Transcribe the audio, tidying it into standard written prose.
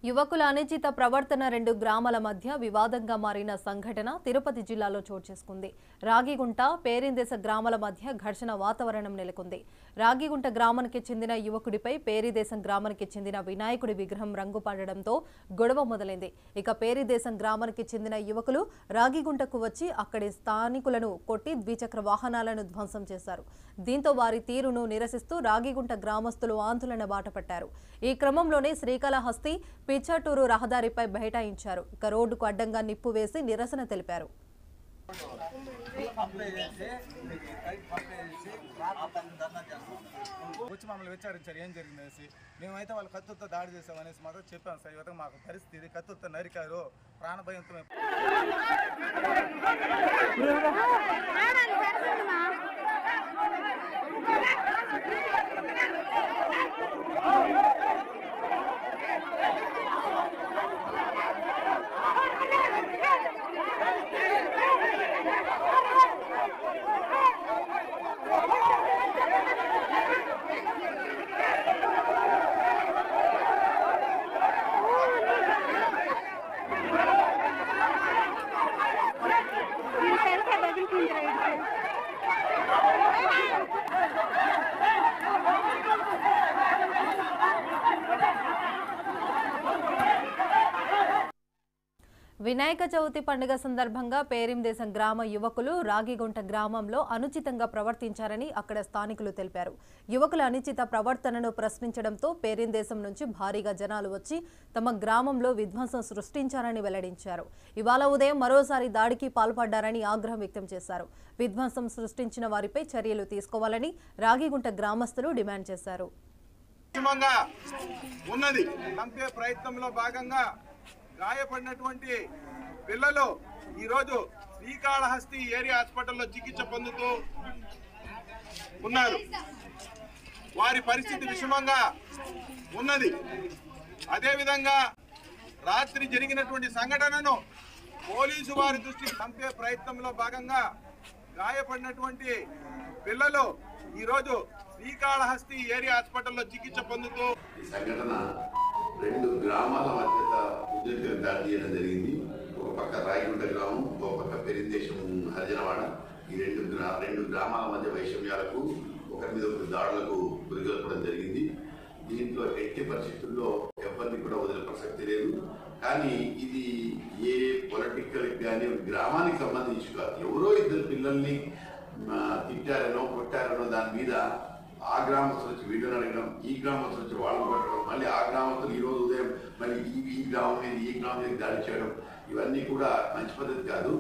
యువకుల అనుచిత ప్రవర్తన రెండు గ్రామాల మధ్య వివాదంగా మారిన సంఘటన తిరుపతి జిల్లాలో చోటు చేసుకుంది. రాగిగుంట, పేరిందేశ గ్రామాల మధ్య ఘర్షణ వాతావరణం నెలకొంది. రాగిగుంట గ్రామానికి చెందిన యువకుడిపై పేరిదేశం గ్రామానికి చెందిన వినాయకుడి విగ్రహం రంగు పడడంతో గొడవ మొదలైంది. ఇక పేరిదేశం గ్రామానికి చెందిన యువకులు రాగిగుంటకు వచ్చి అక్కడి స్థానికులను కొట్టి ద్విచక్ర వాహనాలను ధ్వంసం చేశారు. దీంతో వారి తీరును నిరసిస్తూ రాగిగుంట గ్రామస్తులు ఆందోళన బాటపట్టారు. ఈ క్రమంలోనే శ్రీకాళహస్తి పిచ్చటూరు రహదారిపై బైఠాయించారు. ఇక రోడ్డుకు అడ్డంగా నిప్పు వేసి నిరసన తెలిపారు. వచ్చి మమ్మల్ని విచారించారు ఏం జరిగిందనేసి. మేమైతే వాళ్ళు కత్తులతో దాడి చేసామనేసి మాత్రం చెప్పాను సార్. యువత మాకు పరిస్థితి కత్తులతో నరికారు, ప్రాణభయంతో వినాయక చవితి పండుగ సందర్భంగా పేరిందేశం గ్రామ యువకులు రాగిగుంట గ్రామంలో అనుచితంగా ప్రవర్తించారని అక్కడ స్థానికులు తెలిపారు. యువకుల అనుచిత ప్రవర్తనను ప్రశ్నించడంతో పేరిందేశం నుంచి భారీగా జనాలు వచ్చి తమ గ్రామంలో విధ్వంసం సృష్టించారని వెల్లడించారు. ఇవాళ ఉదయం మరోసారి దాడికి పాల్పడ్డారని ఆగ్రహం వ్యక్తం చేశారు. విధ్వంసం సృష్టించిన వారిపై చర్యలు తీసుకోవాలని రాగిగుంట గ్రామస్తులు డిమాండ్ చేశారు. గాయపడినటువంటి పిల్లలు ఈరోజు శ్రీకాళహస్తి ఏరియా హాస్పిటల్లో చికిత్స పొందుతూ ఉన్నారు. వారి పరిస్థితి విషమంగా ఉన్నది. అదేవిధంగా రాత్రి జరిగినటువంటి సంఘటనను పోలీసు వారి దృష్టికి పంపే ప్రయత్నంలో భాగంగా గాయపడినటువంటి పిల్లలు ఈరోజు శ్రీకాళహస్తి ఏరియా హాస్పిటల్లో చికిత్స పొందుతూ రెండు గ్రామాల మధ్య ఉద్రిక్త దాడి చేయడం జరిగింది. ఒక పక్క రాగిగుంట గ్రామం, ఒక పక్క పెరిందేశం హరిజనవాడ. ఈ రెండు గ్రామాల మధ్య వైషమ్యాలకు, ఒకరి మీద ఒకరి దాడులకు గురిగొల్పడం జరిగింది. దీంట్లో ఎట్టి పరిస్థితుల్లో ఎవరిని కూడా వదిలే ప్రసక్తి లేదు. కానీ ఇది ఏ పొలిటికల్ కానీ గ్రామానికి సంబంధించి కాదు. ఎవరో ఇద్దరు పిల్లల్ని తిట్టారనో కొట్టారనో దాని మీద ఆ గ్రామస్తులు వచ్చి వీడియోని అడగడం, ఈ గ్రామస్తులు వచ్చి వాళ్ళు కొట్టడం, మళ్ళీ ఆ గ్రామస్తులు ఈరోజు ఉదయం మళ్ళీ ఈ గ్రామం మీద దాడి చేయడం, ఇవన్నీ కూడా మంచి పద్ధతి కాదు.